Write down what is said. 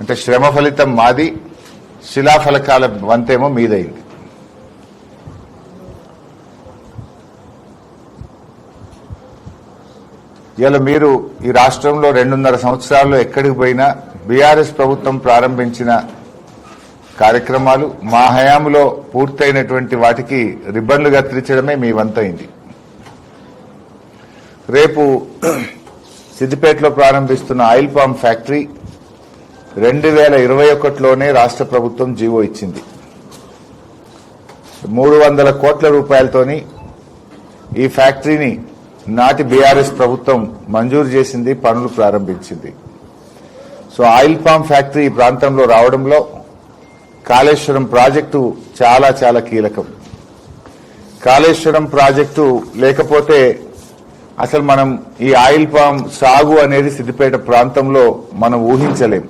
అంటే శ్రమ ఫలితం మాది, శిలాఫలకాల వంతేమో మీదైంది. ఇలా మీరు ఈ రాష్ట్రంలో 2.5 సంవత్సరాల్లో ఎక్కడికి పోయినా బీఆర్ఎస్ ప్రభుత్వం ప్రారంభించిన కార్యక్రమాలు మా హయాంలో పూర్తయినటువంటి వాటికి రిబ్బన్లు కత్తిరించడమే మీ వంతైంది. రేపు సిద్దిపేటలో ప్రారంభిస్తున్న ఆయిల్ పామ్ ఫ్యాక్టరీ 2021లోనే రాష్ట్ర ప్రభుత్వం జీవో ఇచ్చింది. 300 కోట్ల రూపాయలతోని ఈ ఫ్యాక్టరీని నాటి బీఆర్ఎస్ ప్రభుత్వం మంజూరు చేసింది, పనులు ప్రారంభించింది. సో ఆయిల్ పామ్ ఫ్యాక్టరీ ఈ ప్రాంతంలో రావడంలో కాళేశ్వరం ప్రాజెక్టు చాలా చాలా కీలకం. కాళేశ్వరం ప్రాజెక్టు లేకపోతే అసలు మనం ఈ ఆయిల్ పామ్ సాగు అనేది సిద్దిపేట ప్రాంతంలో మనం ఊహించలేం.